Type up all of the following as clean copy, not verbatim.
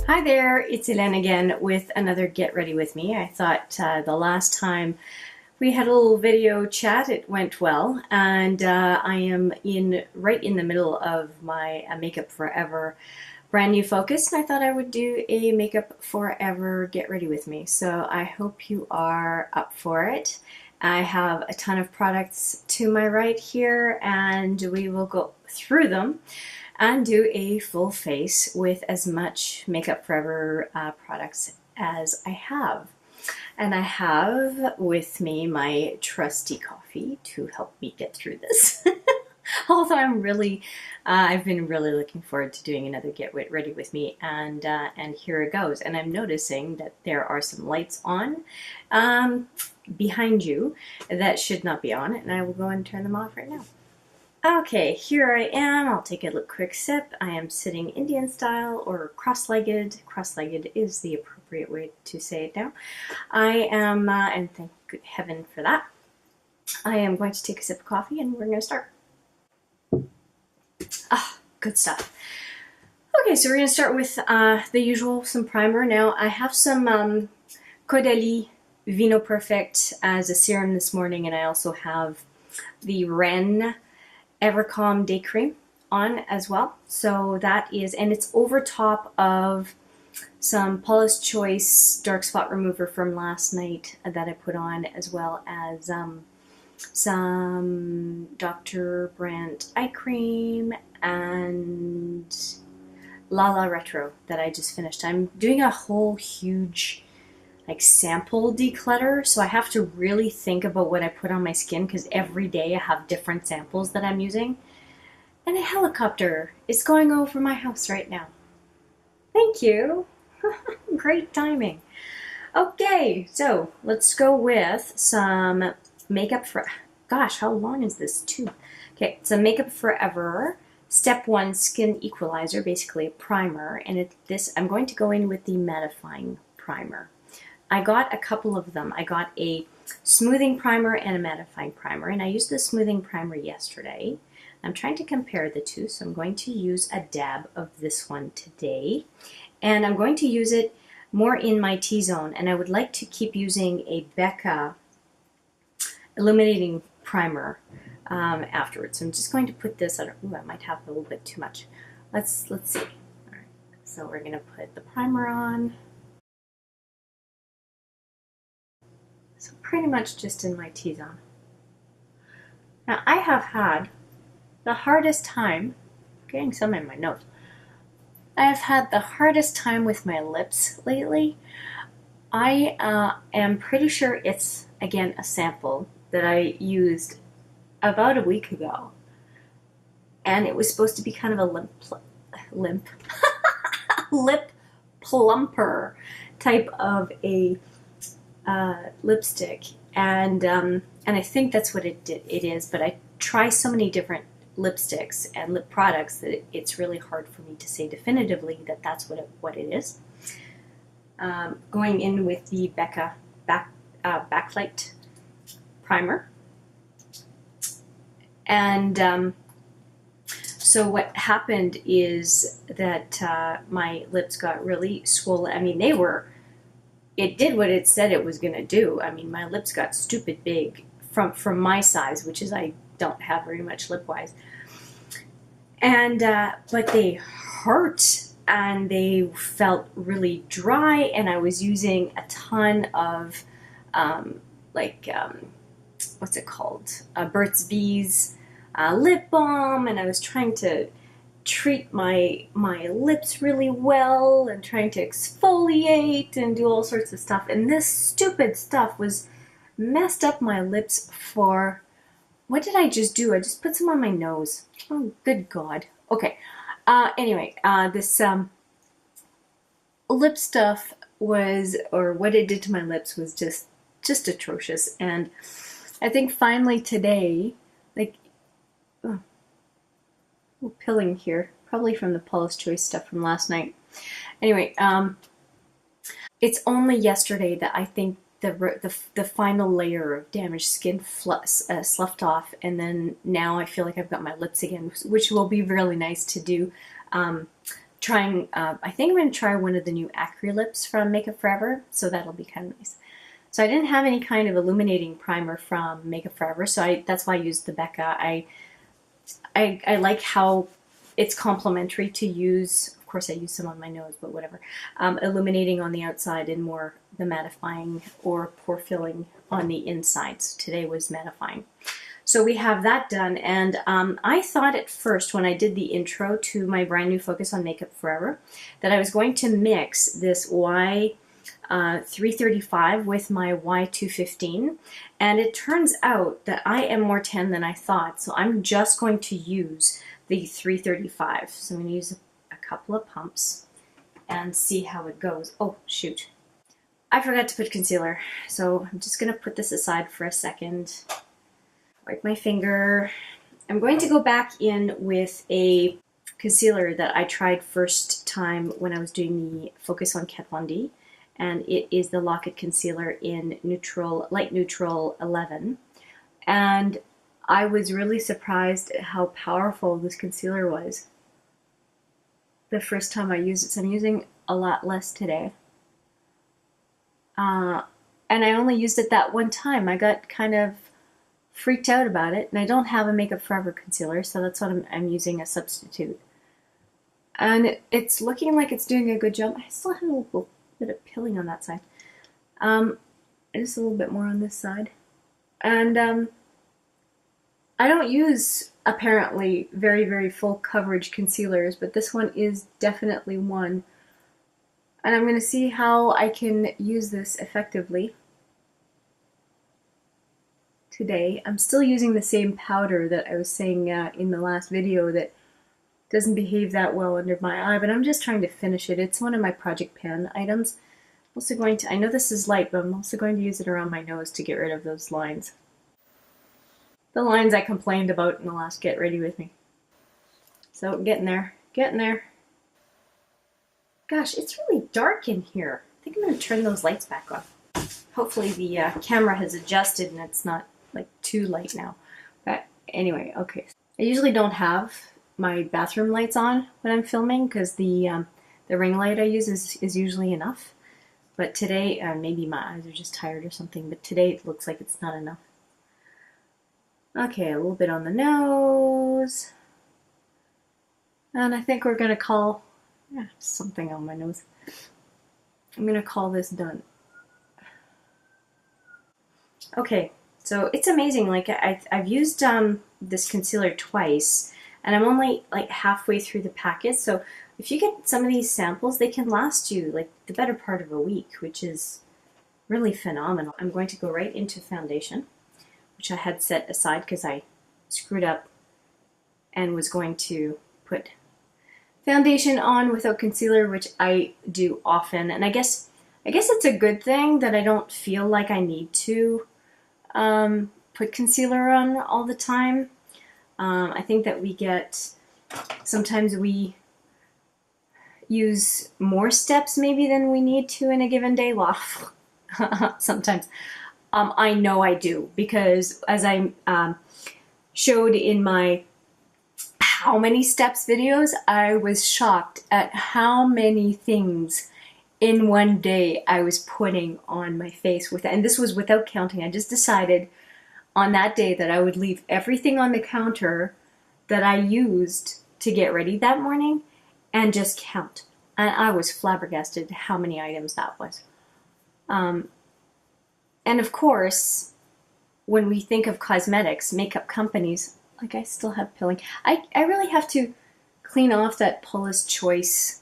Hi there, it's Hélène again with another Get Ready With Me. I thought the last time we had a little video chat, it went well, and I am right in the middle of my Makeup Forever brand new focus, and I thought I would do a Makeup Forever Get Ready With Me. So I hope you are up for it. I have a ton of products to my right here, and we will go through them and do a full face with as much Makeup Forever products as I have. And I have with me my trusty coffee to help me get through this. Although I've been really looking forward to doing another Get Ready With Me, and here it goes. And I'm noticing that there are some lights on behind you that should not be on, and I will go and turn them off right now. Okay, here I am. I'll take a quick sip. I am sitting Indian style or cross-legged. Cross-legged is the appropriate way to say it now. I am, and thank heaven for that, I am going to take a sip of coffee and we're going to start. Ah, good stuff. Okay, so we're going to start with the usual, some primer. Now, I have some Caudalie Vino Perfect as a serum this morning, and I also have the Ren Evercalm Day Cream on as well. So that is, and it's over top of some Paula's Choice Dark Spot Remover from last night that I put on, as well as some Dr. Brandt eye cream and Lala Retro that I just finished. I'm doing a whole huge sample declutter, so I have to really think about what I put on my skin, because every day I have different samples that I'm using. And a helicopter is going over my house right now. Thank you. Great timing. Okay, so let's go with some Makeup for, gosh, how long is this tube? Okay, so Makeup Forever Step 1 Skin Equalizer, basically a primer, and I'm going to go in with the Mattifying primer. I got a couple of them. I got a smoothing primer and a mattifying primer, and I used the smoothing primer yesterday. I'm trying to compare the two, so I'm going to use a dab of this one today, and I'm going to use it more in my T-zone, and I would like to keep using a Becca illuminating primer afterwards. So I'm just going to put this on. Ooh, I might have a little bit too much. Let's see. All right, so we're going to put the primer on. So pretty much just in my T-zone. Now I have had the hardest time, getting some in my nose, I have had the hardest time with my lips lately. I am pretty sure it's, again, a sample that I used about a week ago. And it was supposed to be kind of a lip plumper type of a lipstick, and I think that's what it is, but I try so many different lipsticks and lip products that it's really hard for me to say definitively that that's what it is. Going in with the Becca Backlight primer, and so what happened is that my lips got really swollen. I mean, it did what it said it was going to do. I mean, my lips got stupid big from my size, which is I don't have very much lip-wise. And, but they hurt, and they felt really dry, and I was using a ton of, what's it called? Burt's Bees lip balm, and I was trying to treat my lips really well and trying to exfoliate and do all sorts of stuff, and this stupid stuff was messed up my lips for, what did I just do? I just put some on my nose. Oh, good God. Okay. Anyway, this lip stuff was, or what it did to my lips was just atrocious, and I think finally today, pilling here, probably from the Paula's Choice stuff from last night. Anyway, it's only yesterday that I think the final layer of damaged skin sloughed off, and then now I feel like I've got my lips again, which will be really nice to do. Trying, I think I'm going to try one of the new Acry lips from Makeup Forever, so that'll be kind of nice. So I didn't have any kind of illuminating primer from Makeup Forever, so that's why I used the Becca. I like how it's complementary to use. Of course, I use some on my nose, but whatever. Illuminating on the outside and more the mattifying or pore filling on the inside. So today was mattifying. So we have that done, and I thought at first when I did the intro to my brand new focus on Makeup Forever that I was going to mix this Y335 with my Y215, and it turns out that I am more tan than I thought, so I'm just going to use the 335. So I'm going to use a couple of pumps and see how it goes. Oh, shoot. I forgot to put concealer, so I'm just going to put this aside for a second. Wipe my finger. I'm going to go back in with a concealer that I tried first time when I was doing the focus on Kat Von D, and it is the Lock-It Concealer in Light Neutral 11. And I was really surprised at how powerful this concealer was the first time I used it. So I'm using a lot less today. And I only used it that one time. I got kind of freaked out about it, and I don't have a Makeup Forever concealer, so that's what I'm using a substitute. And it's looking like it's doing a good job. I still have a little bit of pilling on that side. Just a little bit more on this side. And I don't use, apparently, very, very full coverage concealers, but this one is definitely one. And I'm going to see how I can use this effectively today. I'm still using the same powder that I was saying in the last video that doesn't behave that well under my eye, but I'm just trying to finish it. It's one of my Project Pan items. I'm also going to, I know this is light, but I'm also going to use it around my nose to get rid of those lines. The lines I complained about in the last Get Ready With Me. So getting there, getting there. Gosh, it's really dark in here. I think I'm going to turn those lights back on. Hopefully the camera has adjusted and it's not like too light now. But anyway, okay. I usually don't have my bathroom lights on when I'm filming because the ring light I use is usually enough. But today, maybe my eyes are just tired or something, but today it looks like it's not enough. Okay, a little bit on the nose. And I think we're going to call, something on my nose. I'm going to call this done. Okay, so it's amazing. Like I've used this concealer twice, and I'm only like halfway through the packet. So if you get some of these samples, they can last you like the better part of a week, which is really phenomenal. I'm going to go right into foundation, which I had set aside because I screwed up and was going to put foundation on without concealer, which I do often. And I guess it's a good thing that I don't feel like I need to put concealer on all the time. I think that sometimes we use more steps maybe than we need to in a given day. Well, sometimes. I know I do, because as I showed in my how many steps videos, I was shocked at how many things in one day I was putting on my face and this was without counting. I just decided on that day that I would leave everything on the counter that I used to get ready that morning and just count. And I was flabbergasted how many items that was. And of course, when we think of cosmetics, makeup companies, like I still have pilling. I really have to clean off that Paula's Choice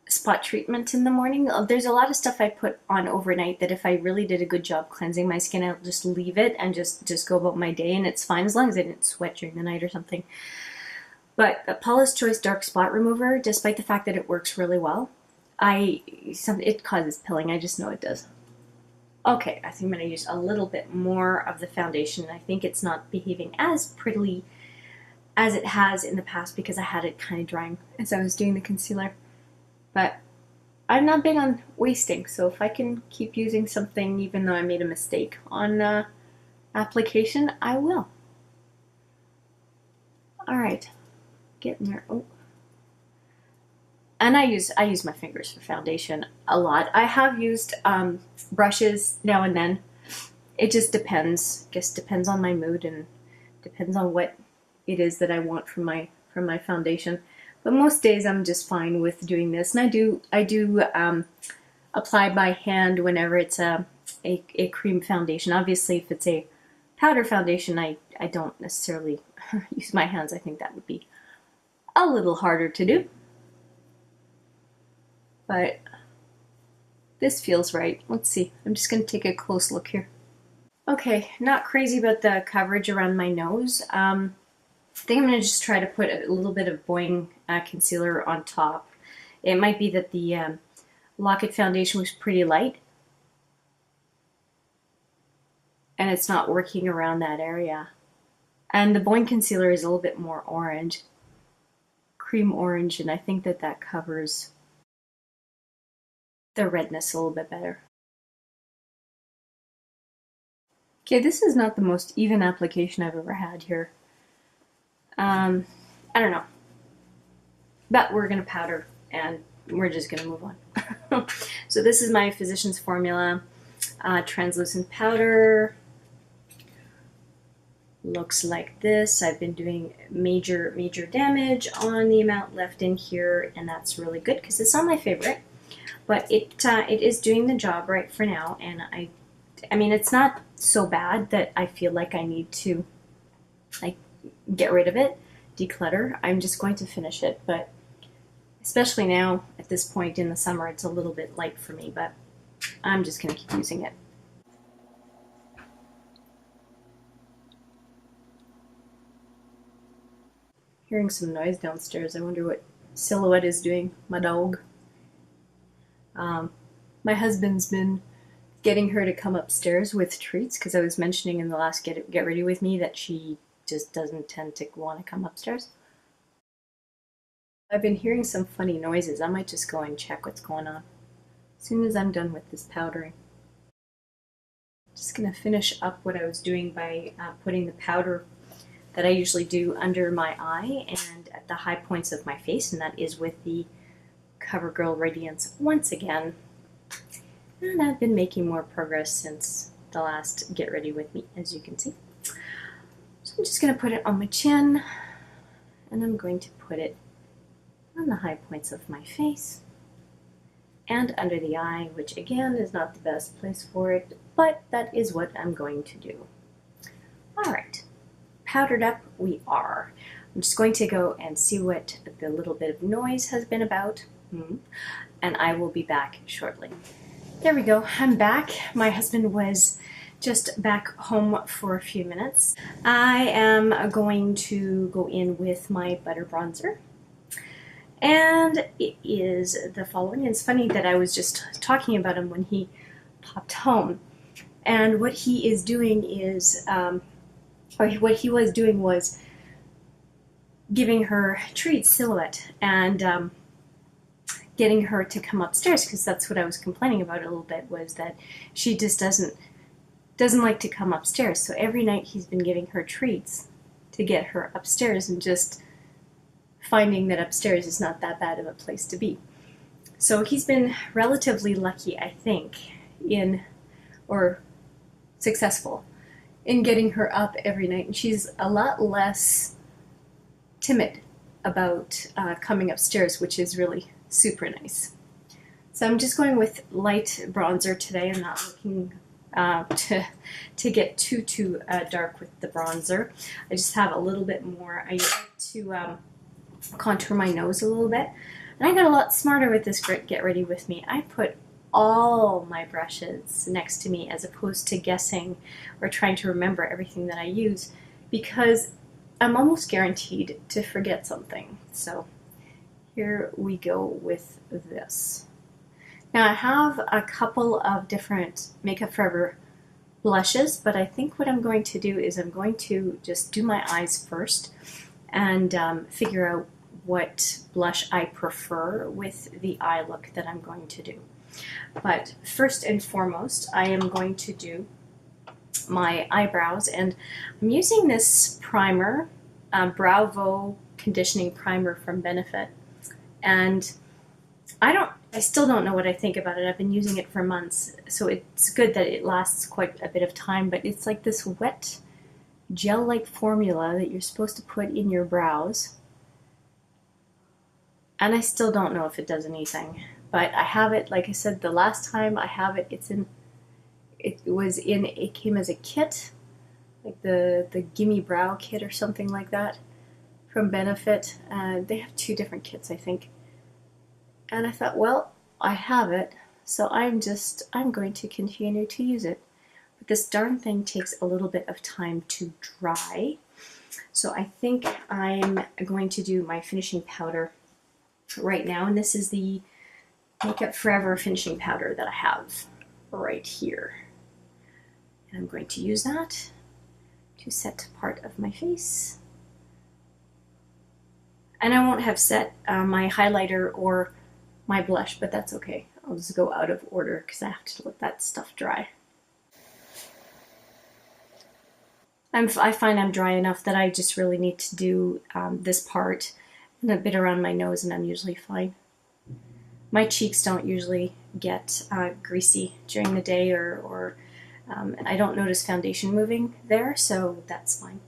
spot treatment in the morning. There's a lot of stuff I put on overnight that if I really did a good job cleansing my skin, I'll just leave it and just go about my day, and it's fine as long as I didn't sweat during the night or something. But the Paula's Choice Dark Spot Remover, despite the fact that it works really well, it causes pilling. I just know it does. Okay, I think I'm going to use a little bit more of the foundation. I think it's not behaving as prettily as it has in the past because I had it kind of drying as I was doing the concealer. But I'm not big on wasting, so if I can keep using something even though I made a mistake on application, I will. Alright, getting there. Oh. And I use my fingers for foundation a lot. I have used brushes now and then. It just depends. I guess depends on my mood and depends on what it is that I want from my foundation. But most days I'm just fine with doing this. And I do apply by hand whenever it's a cream foundation. Obviously, if it's a powder foundation, I don't necessarily use my hands. I think that would be a little harder to do. But this feels right. Let's see. I'm just going to take a close look here. Okay, not crazy about the coverage around my nose. I think I'm going to just try to put a little bit of Boiing concealer on top. It might be that the Lock-It foundation was pretty light and it's not working around that area. And the Boiing concealer is a little bit more orange, cream orange, and I think that that covers the redness a little bit better. Okay, this is not the most even application I've ever had here. I don't know. But we're going to powder and we're just going to move on. So this is my Physicians Formula translucent powder. Looks like this. I've been doing major damage on the amount left in here, and that's really good because it's not my favorite, but it is doing the job right for now. And I mean, it's not so bad that I feel like I need to like get rid of it, declutter. I'm just going to finish it, but especially now at this point in the summer, it's a little bit light for me, but I'm just going to keep using it. Hearing some noise downstairs. I wonder what Silhouette is doing, my dog. My husband's been getting her to come upstairs with treats because I was mentioning in the last Get Ready With Me that she just doesn't tend to want to come upstairs. I've been hearing some funny noises. I might just go and check what's going on as soon as I'm done with this powdering. Just going to finish up what I was doing by putting the powder that I usually do under my eye and at the high points of my face, and that is with the CoverGirl Radiance once again. And I've been making more progress since the last Get Ready With Me, as you can see. So I'm just going to put it on my chin, and I'm going to put it on the high points of my face and under the eye, which again is not the best place for it, but that is what I'm going to do. Alright, powdered up we are. I'm just going to go and see what the little bit of noise has been about, and I will be back shortly. There we go, I'm back. My husband was just back home for a few minutes. I am going to go in with my butter bronzer. And it is the following. It's funny that I was just talking about him when he popped home. And what he is doing is, or what he was doing was giving her treats, Silhouette, and getting her to come upstairs, because that's what I was complaining about a little bit, was that she just doesn't like to come upstairs. So every night he's been giving her treats to get her upstairs, and just finding that upstairs is not that bad of a place to be. So he's been relatively lucky, I think, or successful in getting her up every night. And she's a lot less timid about coming upstairs, which is really super nice. So I'm just going with light bronzer today. I'm not looking to get too dark with the bronzer. I just have a little bit more. I like to contour my nose a little bit, and I got a lot smarter with this Get Ready With Me. I put all my brushes next to me as opposed to guessing or trying to remember everything that I use, because I'm almost guaranteed to forget something. So here we go with this. Now I have a couple of different Makeup Forever blushes, but I think what I'm going to do is I'm going to just do my eyes first and figure out what blush I prefer with the eye look that I'm going to do. But first and foremost, I am going to do my eyebrows, and I'm using this primer, Bravo Conditioning Primer from Benefit, and I still don't know what I think about it. I've been using it for months, so it's good that it lasts quite a bit of time, but it's like this wet gel-like formula that you're supposed to put in your brows, and I still don't know if it does anything. But I have it, like I said, the last time I have it, it came as a kit, like the Gimme Brow kit or something like that from Benefit. They have 2 different kits, I think. And I thought, well, I have it, so I'm going to continue to use it. But this darn thing takes a little bit of time to dry. So I think I'm going to do my finishing powder right now, and this is the Makeup Forever finishing powder that I have right here. And I'm going to use that to set part of my face. And I won't have set my highlighter or my blush, but that's okay. I'll just go out of order because I have to let that stuff dry. I find I'm dry enough that I just really need to do this part and a bit around my nose, and I'm usually fine. My cheeks don't usually get greasy during the day, or I don't notice foundation moving there, so that's fine.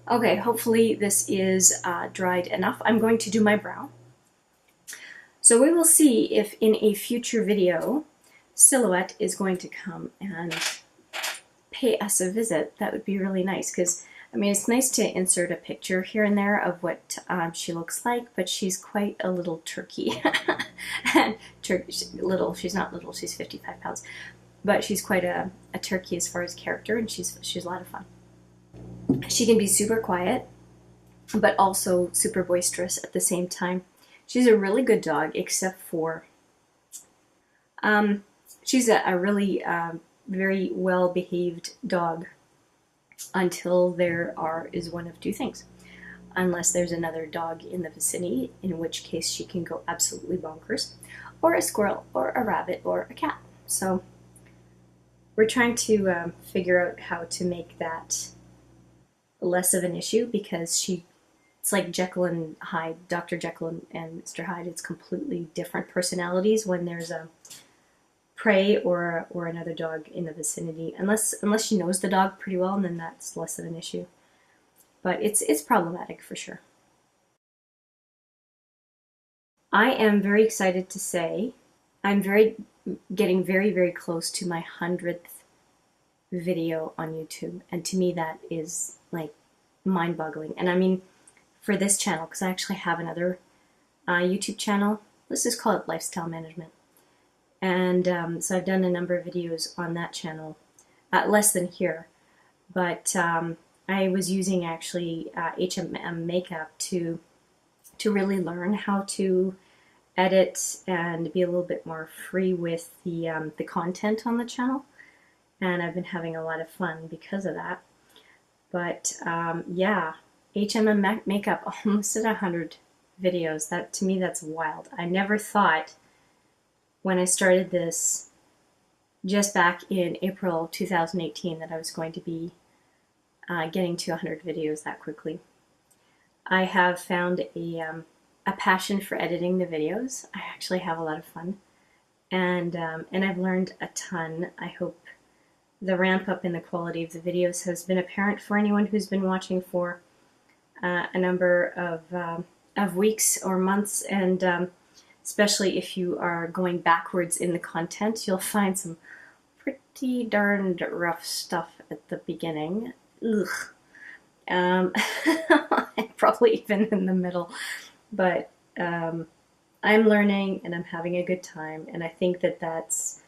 Okay, hopefully this is dried enough. I'm going to do my brow. So we will see if in a future video, Silhouette is going to come and pay us a visit. That would be really nice, because I mean, it's nice to insert a picture here and there of what she looks like, but she's quite a little turkey. And she's not little, she's 55 pounds. But she's quite a turkey as far as character, and she's a lot of fun. She can be super quiet, but also super boisterous at the same time. She's a really good dog, except for she's a really very well-behaved dog until there is one of 2 things. Unless there's another dog in the vicinity, in which case she can go absolutely bonkers, or a squirrel, or a rabbit, or a cat. So we're trying to figure out how to make that less of an issue, because it's like Jekyll and Hyde, Dr. Jekyll and Mr. Hyde. It's completely different personalities when there's a prey or another dog in the vicinity, unless she knows the dog pretty well, and then that's less of an issue. But it's problematic for sure. I am very excited to say I'm getting very, very close to my 100th video on YouTube, and to me that is like mind-boggling. And I mean, for this channel, because I actually have another YouTube channel. Let's just call it Lifestyle Management. And so I've done a number of videos on that channel, less than here, but I was using actually HMM makeup to really learn how to edit and be a little bit more free with the content on the channel, and I've been having a lot of fun because of that. But yeah, HMM makeup almost at 100 videos. That, to me, that's wild. I never thought, when I started this just back in April 2018, that I was going to be getting to 100 videos that quickly. I have found a passion for editing the videos. I actually have a lot of fun, and I've learned a ton. I hope the ramp up in the quality of the videos has been apparent for anyone who's been watching for a number of weeks or months, and especially if you are going backwards in the content, you'll find some pretty darned rough stuff at the beginning. Ugh. And probably even in the middle. But I'm learning, and I'm having a good time, and I think that that's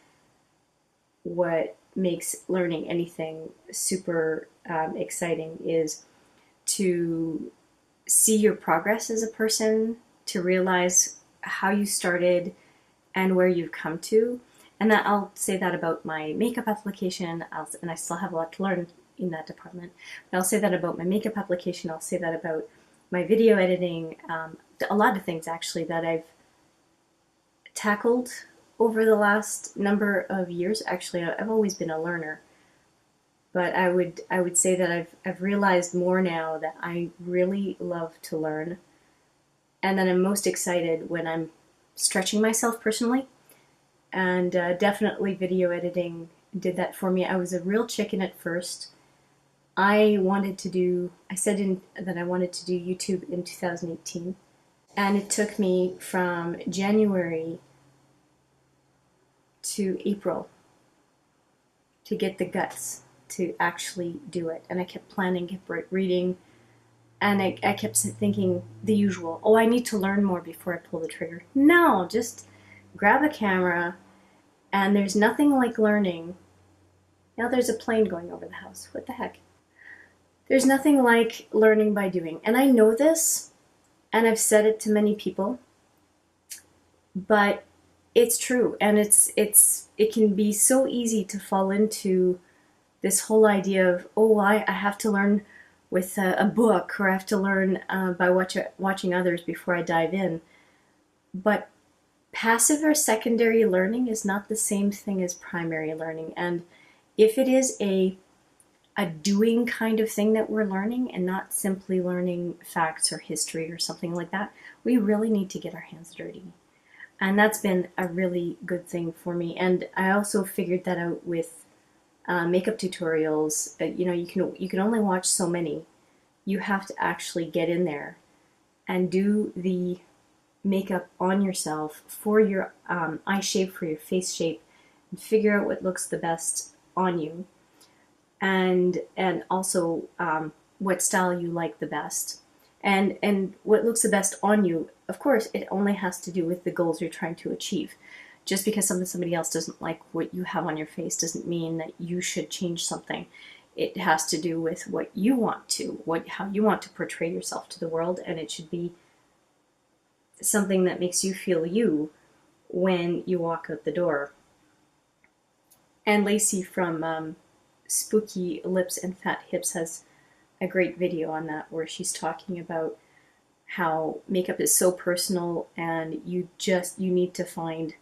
what makes learning anything super exciting, is to see your progress as a person, to realize how you started and where you've come to. And that, I'll say that about my makeup application, and I still have a lot to learn in that department. But I'll say that about my makeup application, I'll say that about my video editing, a lot of things actually that I've tackled over the last number of years. Actually, I've always been a learner, but I would say that I've realized more now that I really love to learn, and that I'm most excited when I'm stretching myself personally. And definitely video editing did that for me. I was a real chicken at first. I said that I wanted to do YouTube in 2018, and it took me from January to April to get the guts to actually do it. And I kept planning, kept reading, and I kept thinking the usual, oh, I need to learn more before I pull the trigger. No, just grab a camera, and there's nothing like learning. Now there's a plane going over the house. What the heck? There's nothing like learning by doing. And I know this, and I've said it to many people, but it's true. And it can be so easy to fall into this whole idea of, oh, I have to learn with a book, or I have to learn by watching others before I dive in. But passive or secondary learning is not the same thing as primary learning. And if it is a doing kind of thing that we're learning, and not simply learning facts or history or something like that, we really need to get our hands dirty. And that's been a really good thing for me. And I also figured that out with makeup tutorials. You can only watch so many. You have to actually get in there and do the makeup on yourself for your eye shape, for your face shape, and figure out what looks the best on you. And also what style you like the best, and what looks the best on you. Of course, it only has to do with the goals you're trying to achieve. Just because somebody else doesn't like what you have on your face doesn't mean that you should change something. It has to do with what you want to, how you want to portray yourself to the world, and it should be something that makes you feel you when you walk out the door. And Lacey from Spooky Lips and Fat Hips has a great video on that, where she's talking about how makeup is so personal, and you need to find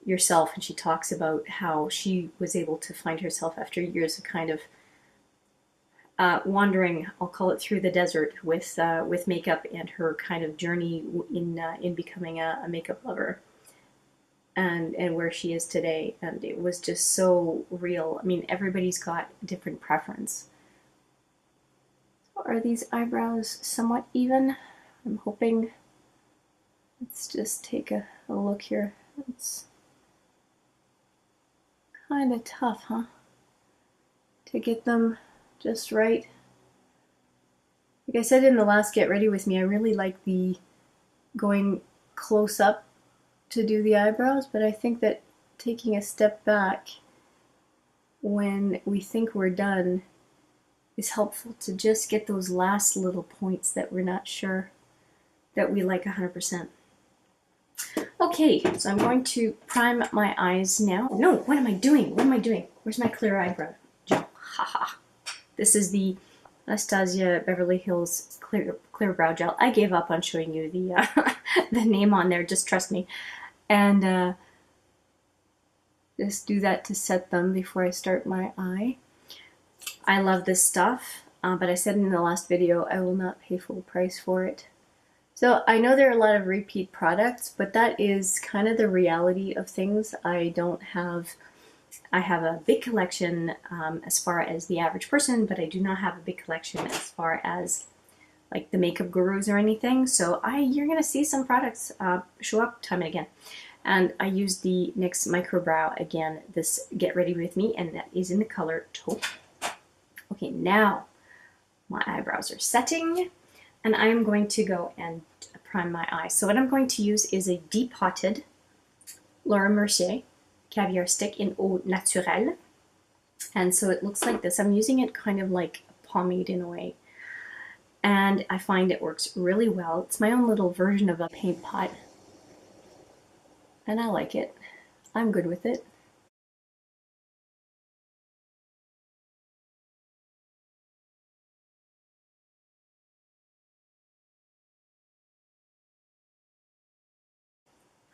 yourself. And she talks about how she was able to find herself after years of kind of wandering, I'll call it, through the desert with makeup, and her kind of journey in becoming a makeup lover. And where she is today. And it was just so real. I mean, everybody's got different preference. So are these eyebrows somewhat even? I'm hoping. Let's just take a look here. It's kind of tough, huh? To get them just right. Like I said in the last Get Ready With Me, I really like the going close up to do the eyebrows, but I think that taking a step back when we think we're done is helpful, to just get those last little points that we're not sure that we like 100%. Okay, so I'm going to prime my eyes now. No, what am I doing? What am I doing? Where's my clear eyebrow gel? Haha. This is the Anastasia Beverly Hills clear brow gel. I gave up on showing you the the name on there. Just trust me. And just do that to set them before I start my eye. I love this stuff, but I said in the last video I will not pay full price for it. So I know there are a lot of repeat products, but that is kind of the reality of things. I have a big collection as far as the average person, but I do not have a big collection as far as like the makeup gurus or anything. So you're gonna see some products show up time and again. And I used the NYX Micro Brow again, this Get Ready With Me, and that is in the color Taupe. Okay, now my eyebrows are setting, and I'm going to go and prime my eyes. So what I'm going to use is a depotted Laura Mercier Caviar Stick in Eau Naturelle. And so it looks like this. I'm using it kind of like a pomade in a way. And I find it works really well. It's my own little version of a paint pot. And I like it. I'm good with it.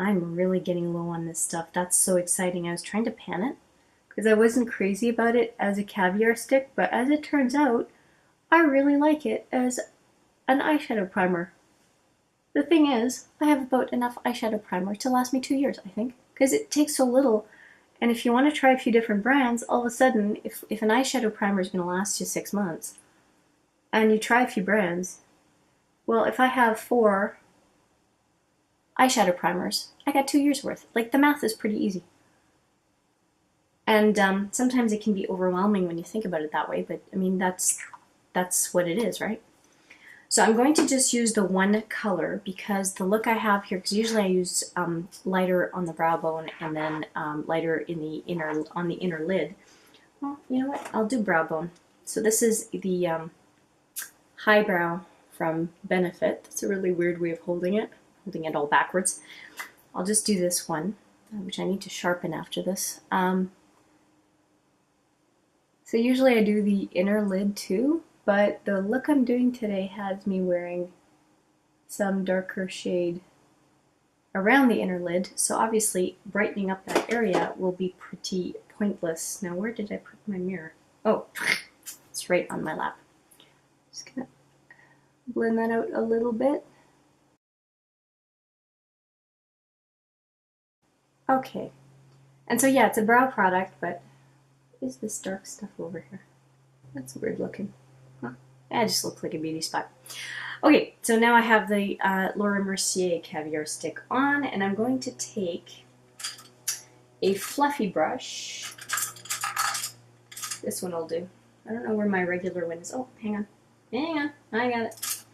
I'm really getting low on this stuff. That's so exciting. I was trying to pan it because I wasn't crazy about it as a caviar stick, but as it turns out, I really like it as an eyeshadow primer. The thing is, I have about enough eyeshadow primer to last me 2 years, I think, because it takes so little. And if you want to try a few different brands, all of a sudden, if an eyeshadow primer is going to last you 6 months, and you try a few brands, well, if I have 4 eyeshadow primers, I got 2 years worth. Like, the math is pretty easy. And sometimes it can be overwhelming when you think about it that way, but I mean, that's what it is, right? So I'm going to just use the one color because the look I have here, because usually I use lighter on the brow bone and then lighter in the on the inner lid. Well, you know what? I'll do brow bone. So this is the highbrow from Benefit. That's a really weird way of holding it all backwards. I'll just do this one, which I need to sharpen after this. So usually I do the inner lid too, but the look I'm doing today has me wearing some darker shade around the inner lid, so obviously brightening up that area will be pretty pointless. Now where did I put my mirror? Oh, it's right on my lap. Just gonna blend that out a little bit. Okay, and so yeah, it's a brow product, but what is this dark stuff over here? That's weird looking. Huh? It just looks like a beauty spot. Okay, so now I have the Laura Mercier caviar stick on, and I'm going to take a fluffy brush. This one will do. I don't know where my regular one is. Oh, hang on. Hang on. I got it.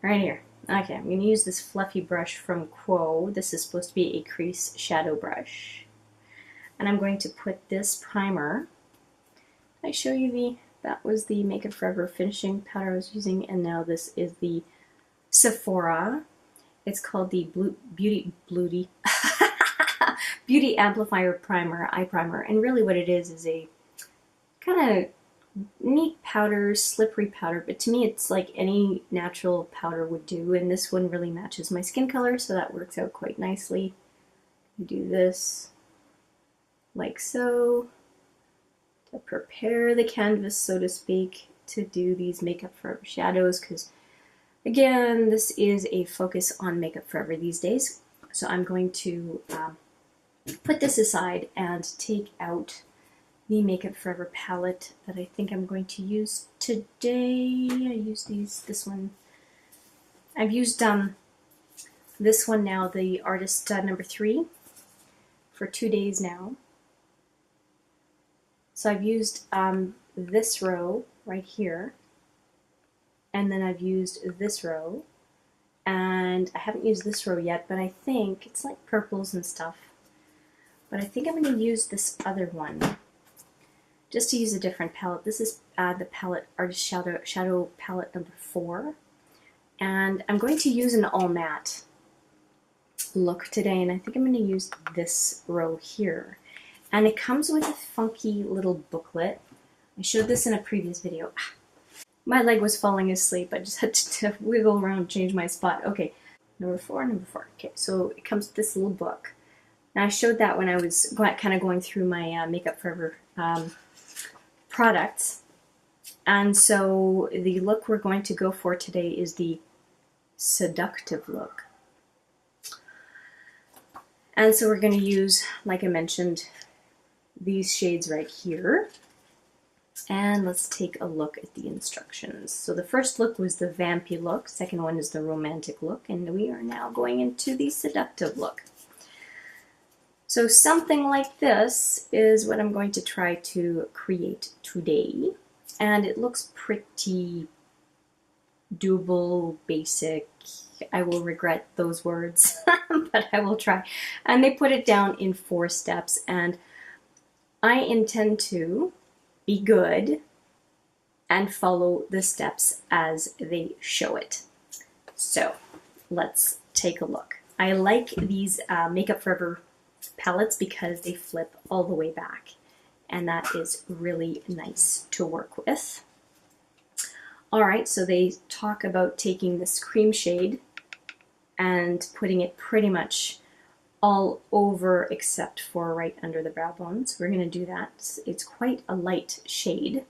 Right here. Okay, I'm going to use this fluffy brush from Quo. This is supposed to be a crease shadow brush. And I'm going to put this primer. Did I show you that was the Makeup Forever finishing powder I was using, and now this is the Sephora. It's called the Beauty Amplifier Primer, Eye Primer, and really what it is a kind of neat powder, slippery powder, but to me it's like any natural powder would do, and this one really matches my skin color, so that works out quite nicely. You do this like so to prepare the canvas, so to speak, to do these Makeup Forever shadows, because again, this is a focus on Makeup Forever these days. So I'm going to put this aside and take out the Makeup Forever palette that I think I'm going to use today. I use this one. I've used this one now, the Artist number 3, for 2 days now. So I've used this row right here, and then I've used this row, and I haven't used this row yet, but I think it's like purples and stuff. But I think I'm going to use this other one, just to use a different palette. This is the palette Artist Shadow palette number 4, and I'm going to use an all matte look today, and I think I'm going to use this row here. And it comes with a funky little booklet. I showed this in a previous video. My leg was falling asleep. I just had to wiggle around and change my spot. Okay, number 4. Okay, so it comes with this little book. Now I showed that when I was kind of going through my Makeup Forever products. And so the look we're going to go for today is the seductive look. And so we're going to use, like I mentioned, these shades right here. And let's take a look at the instructions. So the first look was the vampy look, second one is the romantic look, and we are now going into the seductive look. So something like this is what I'm going to try to create today, and it looks pretty doable, basic. I will regret those words, but I will try. And they put it down in 4 steps, and I intend to be good and follow the steps as they show it. So let's take a look. I like these Makeup Forever palettes because they flip all the way back, and that is really nice to work with. Alright, so they talk about taking this cream shade and putting it pretty much all over except for right under the brow bone. So we're going to do that. It's quite a light shade,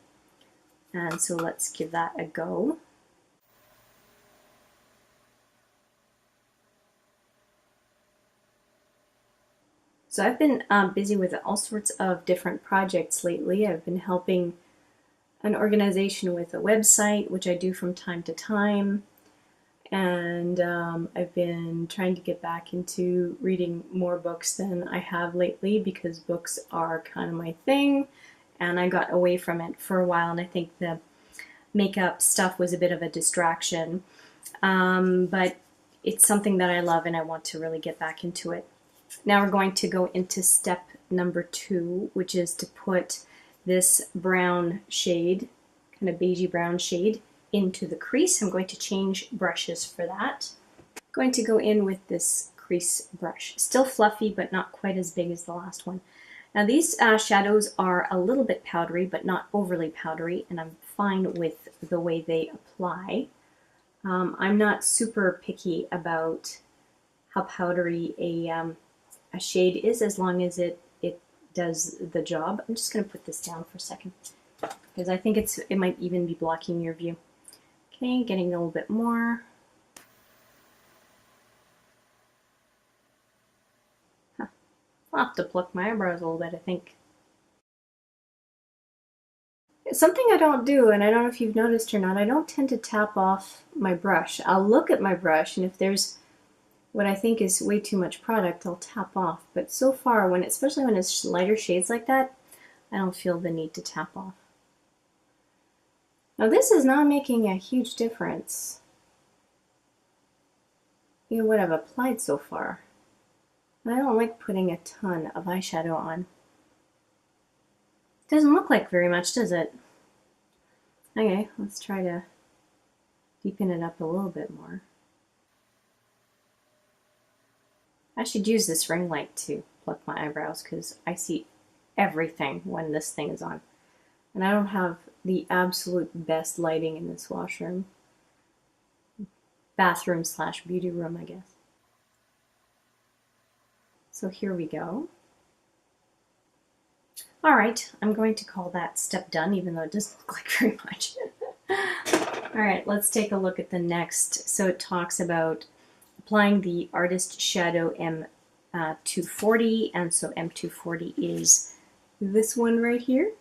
and so let's give that a go. So I've been busy with all sorts of different projects lately. I've been helping an organization with a website, which I do from time to time. And I've been trying to get back into reading more books than I have lately because books are kind of my thing, and I got away from it for a while, and I think the makeup stuff was a bit of a distraction. But it's something that I love and I want to really get back into it. Now we're going to go into step number 2, which is to put this brown shade, kind of beigey brown shade, into the crease. I'm going to change brushes for that. I'm going to go in with this crease brush. Still fluffy, but not quite as big as the last one. Now these shadows are a little bit powdery, but not overly powdery, and I'm fine with the way they apply. I'm not super picky about how powdery a shade is, as long as it does the job. I'm just going to put this down for a second because I think it might even be blocking your view. Okay, getting a little bit more. Huh. I'll have to pluck my eyebrows a little bit, I think. Something I don't do, and I don't know if you've noticed or not, I don't tend to tap off my brush. I'll look at my brush, and if there's what I think is way too much product, I'll tap off. But so far, especially when it's lighter shades like that, I don't feel the need to tap off. Now this is not making a huge difference, you know, what I've applied so far. I don't like putting a ton of eyeshadow on. Doesn't look like very much, does it? Okay, let's try to deepen it up a little bit more. I should use this ring light to pluck my eyebrows because I see everything when this thing is on. And I don't have the absolute best lighting in this washroom. Bathroom / beauty room, I guess. So here we go. All right, I'm going to call that step done, even though it doesn't look like very much. All right, let's take a look at the next. So it talks about applying the Artist Shadow M240, and so M240 is this one right here.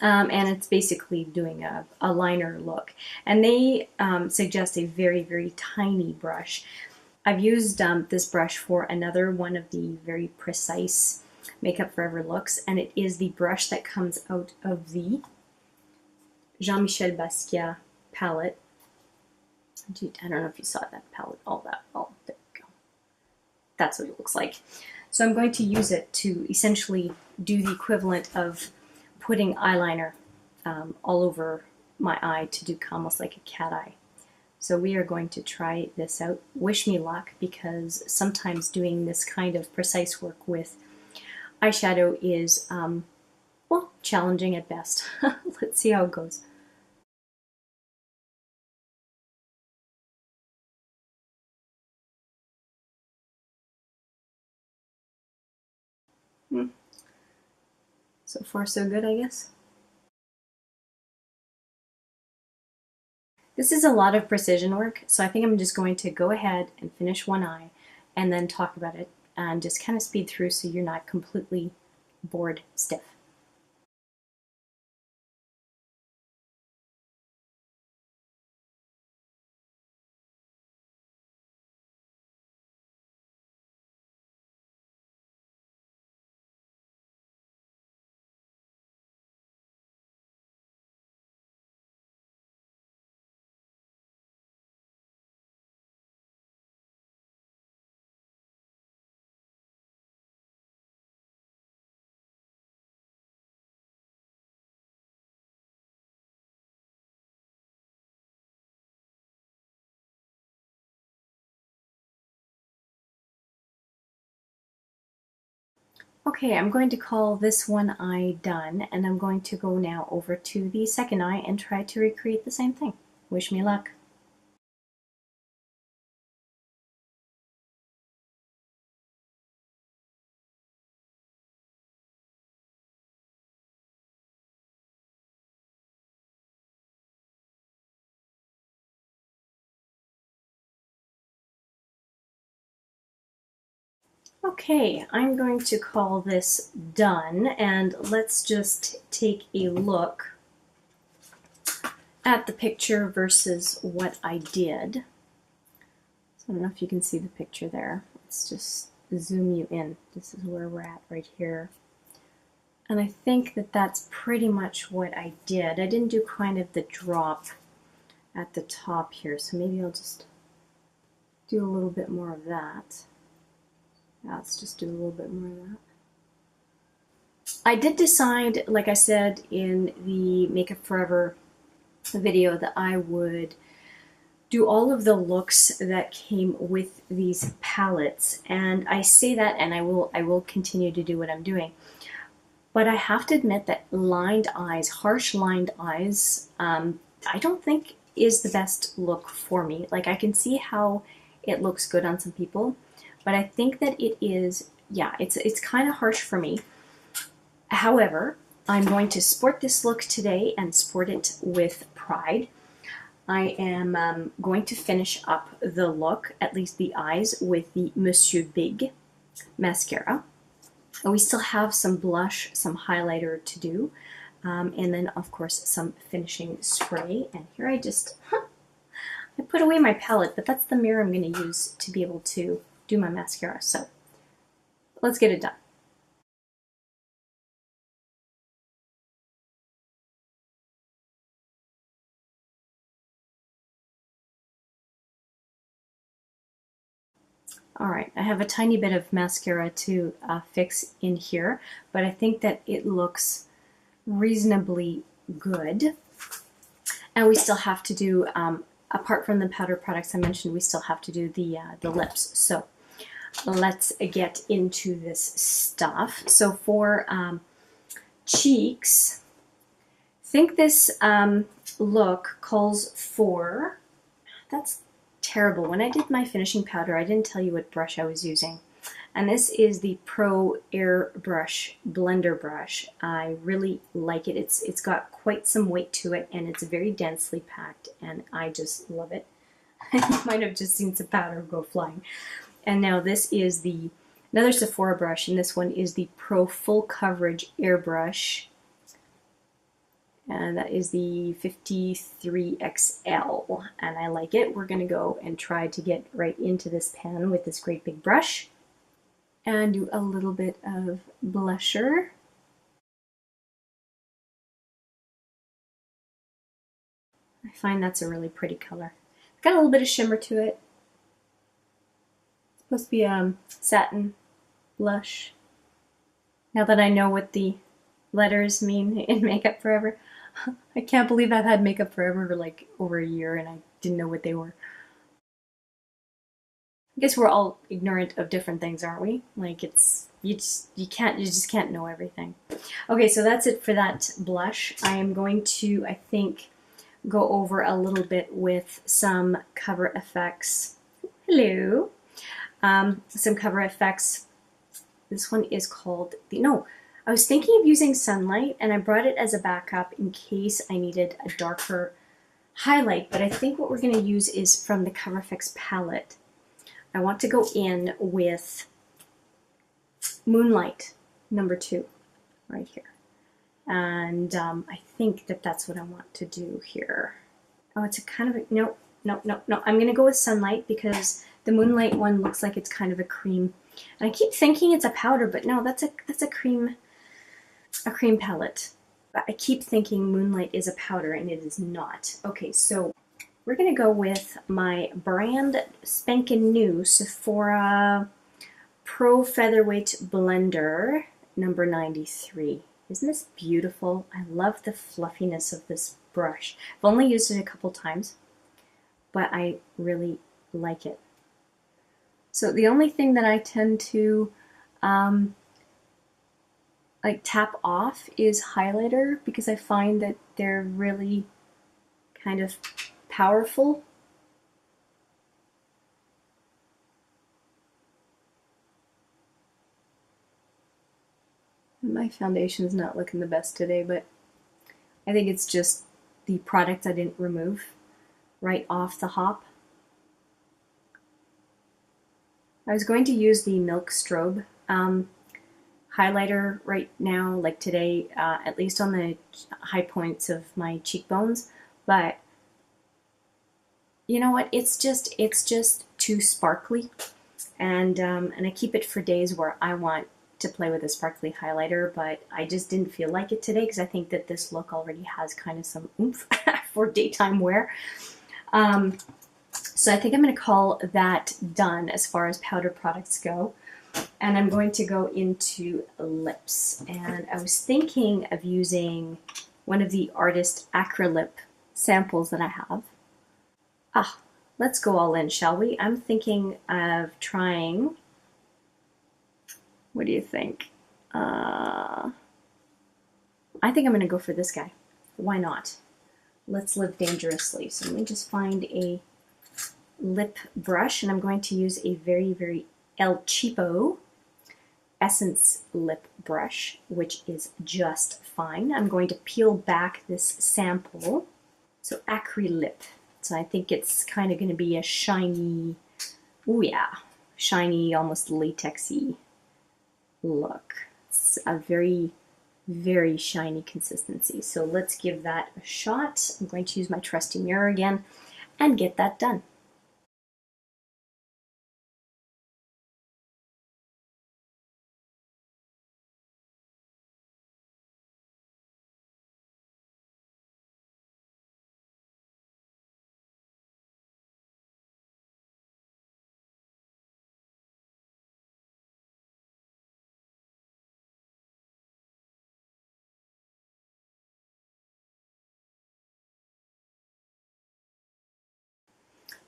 And it's basically doing a liner look. And they suggest a very, very tiny brush. I've used this brush for another one of the very precise Makeup Forever looks, and it is the brush that comes out of the Jean-Michel Basquiat palette. I don't know if you saw that palette, all that. Oh, there we go. That's what it looks like. So I'm going to use it to essentially do the equivalent of putting eyeliner all over my eye to do almost like a cat eye. So we are going to try this out. Wish me luck, because sometimes doing this kind of precise work with eyeshadow is, well, challenging at best. Let's see how it goes. So far so good, I guess. This is a lot of precision work, so I think I'm just going to go ahead and finish one eye and then talk about it and just kind of speed through so you're not completely bored stiff. Okay, I'm going to call this one eye done, and I'm going to go now over to the second eye and try to recreate the same thing. Wish me luck. Okay, I'm going to call this done, and let's just take a look at the picture versus what I did. So I don't know if you can see the picture there. Let's just zoom you in. This is where we're at right here. And I think that that's pretty much what I did. I didn't do kind of the drop at the top here, so maybe I'll just do a little bit more of that. Let's just do a little bit more of that. I did decide, like I said in the Makeup Forever video, that I would do all of the looks that came with these palettes, and I say that, and I will continue to do what I'm doing. But I have to admit that lined eyes, harsh lined eyes, I don't think is the best look for me. Like, I can see how it looks good on some people, but I think that it is, yeah, it's kind of harsh for me. However, I'm going to sport this look today and sport it with pride. I am going to finish up the look, at least the eyes, with the Monsieur Big mascara. And we still have some blush, some highlighter to do, and then of course some finishing spray. And here I put away my palette, but that's the mirror I'm going to use to be able to do my mascara. So let's get it done. All right, I have a tiny bit of mascara to fix in here, but I think that it looks reasonably good. And we still have to do, apart from the powder products I mentioned, we still have to do the lips. So let's get into this stuff. So for cheeks, I think this look calls for, that's terrible. When I did my finishing powder, I didn't tell you what brush I was using. And this is the Pro Airbrush Blender brush. I really like it. It's got quite some weight to it, and it's very densely packed, and I just love it. You might have just seen some powder go flying. And now this is another Sephora brush, and this one is the Pro Full Coverage Airbrush. And that is the 53XL, and I like it. We're going to go and try to get right into this pan with this great big brush and do a little bit of blusher. I find that's a really pretty color. It's got a little bit of shimmer to it. It's supposed to be satin blush. Now that I know what the letters mean in Makeup Forever, I can't believe I've had Makeup Forever for like over a year and I didn't know what they were. I guess we're all ignorant of different things, aren't we? Like, it's you just can't know everything. Okay, so that's it for that blush. I am going to, I think, go over a little bit with some Cover FX. Hello. Some Cover FX. This one is called I was thinking of using Sunlight, and I brought it as a backup in case I needed a darker highlight, but I think what we're going to use is from the Cover FX palette. I want to go in with Moonlight #2 right here. And I think that that's what I want to do here. Oh, it's a kind of a, no. I'm going to go with Sunlight because the Moonlight one looks like it's kind of a cream. And I keep thinking it's a powder, but no, that's a cream palette. But I keep thinking Moonlight is a powder, and it is not. Okay, so we're going to go with my brand spanking new Sephora Pro Featherweight Blender #93. Isn't this beautiful? I love the fluffiness of this brush. I've only used it a couple times, but I really like it. So the only thing that I tend to like tap off is highlighter, because I find that they're really kind of powerful. My foundation's not looking the best today, but I think it's just the product I didn't remove right off the hop. I was going to use the Milk Strobe highlighter right now, like today, at least on the high points of my cheekbones, but you know what? It's just too sparkly, and I keep it for days where I want to play with a sparkly highlighter, but I just didn't feel like it today because I think that this look already has kind of some oomph for daytime wear. So I think I'm going to call that done as far as powder products go. And I'm going to go into lips. And I was thinking of using one of the Artist Acrylip samples that I have. Let's go all in, shall we? I'm thinking of trying, what do you think? I think I'm going to go for this guy. Why not? Let's live dangerously. So let me just find a lip brush, and I'm going to use a very, very El Cheapo Essence lip brush, which is just fine. I'm going to peel back this sample. So Acrylip. So I think it's kind of going to be a shiny, oh yeah, shiny, almost latexy look. It's a very, very shiny consistency. So let's give that a shot. I'm going to use my trusty mirror again and get that done.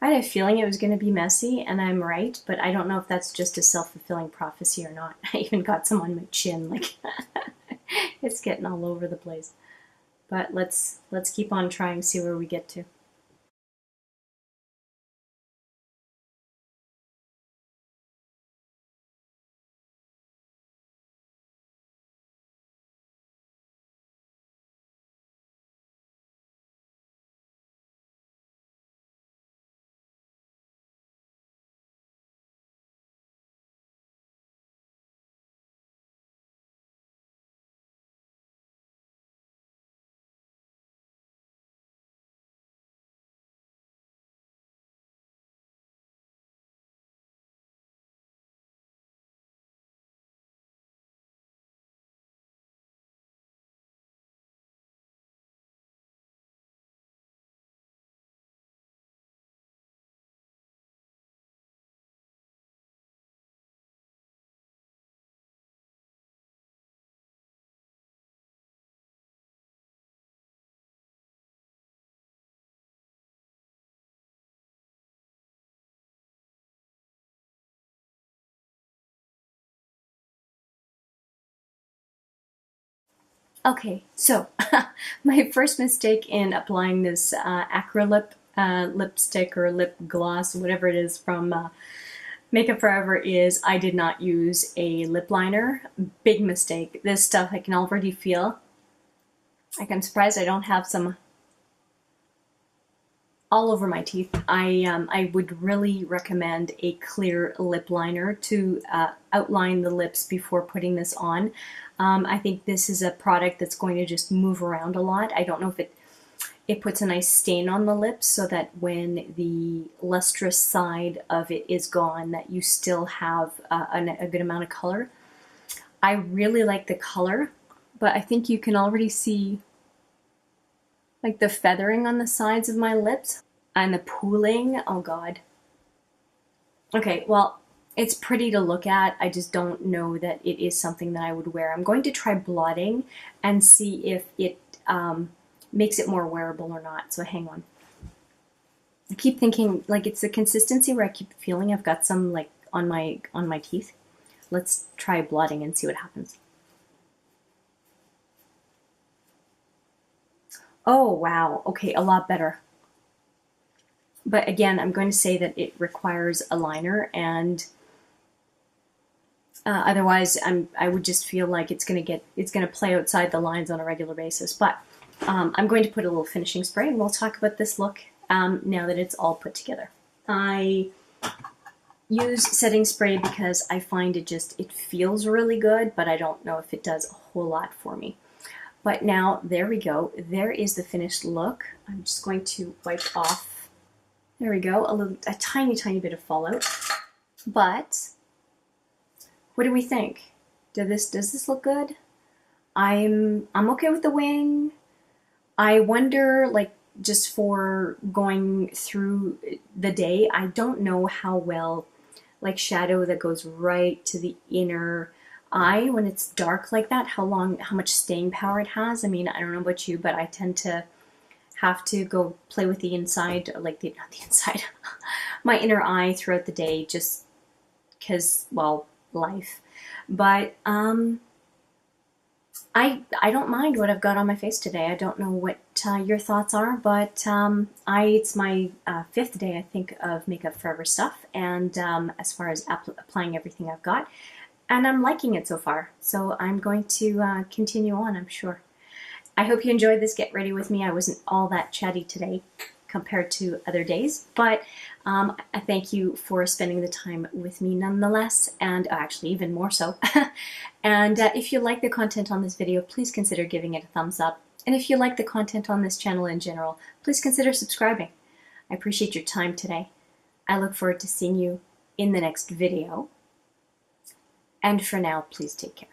I had a feeling it was going to be messy, and I'm right, but I don't know if that's just a self-fulfilling prophecy or not. I even got some on my chin, like it's getting all over the place. But let's keep on trying, see where we get to. Okay, so my first mistake in applying this Acrylip lipstick or lip gloss, whatever it is from Makeup Forever, is I did not use a lip liner. Big mistake. This stuff I can already feel. Like, I'm surprised I don't have some all over my teeth. I would really recommend a clear lip liner to outline the lips before putting this on. I think this is a product that's going to just move around a lot. I don't know if it puts a nice stain on the lips so that when the lustrous side of it is gone, that you still have a good amount of color. I really like the color, but I think you can already see like the feathering on the sides of my lips and the pooling. Oh God. Okay, well, it's pretty to look at. I just don't know that it is something that I would wear. I'm going to try blotting and see if it makes it more wearable or not. So hang on. I keep thinking like it's the consistency where I keep feeling I've got some like on my teeth. Let's try blotting and see what happens. Oh wow, okay, a lot better. But again, I'm going to say that it requires a liner, and otherwise I would just feel like it's going to play outside the lines on a regular basis. But I'm going to put a little finishing spray, and we'll talk about this look now that it's all put together. I use setting spray because I find it feels really good, but I don't know if it does a whole lot for me. But now, there we go. There is the finished look. I'm just going to wipe off. There we go, a tiny, tiny bit of fallout. But what do we think? Does this look good? I'm okay with the wing. I wonder, like, just for going through the day, I don't know how well, like, shadow that goes right to the inner eye when it's dark like that, how much staying power it has. I mean, I don't know about you, but I tend to have to go play with the inside, like not the inside, my inner eye throughout the day, just because, well, life. But I don't mind what I've got on my face today. I don't know what your thoughts are, but it's my 5th day, I think, of Makeup Forever stuff, and as far as applying everything I've got, and I'm liking it so far. So I'm going to continue on, I'm sure. I hope you enjoyed this Get Ready With Me. I wasn't all that chatty today compared to other days, but I thank you for spending the time with me nonetheless, and actually even more so. And if you like the content on this video, please consider giving it a thumbs up. And if you like the content on this channel in general, please consider subscribing. I appreciate your time today. I look forward to seeing you in the next video. And for now, please take care.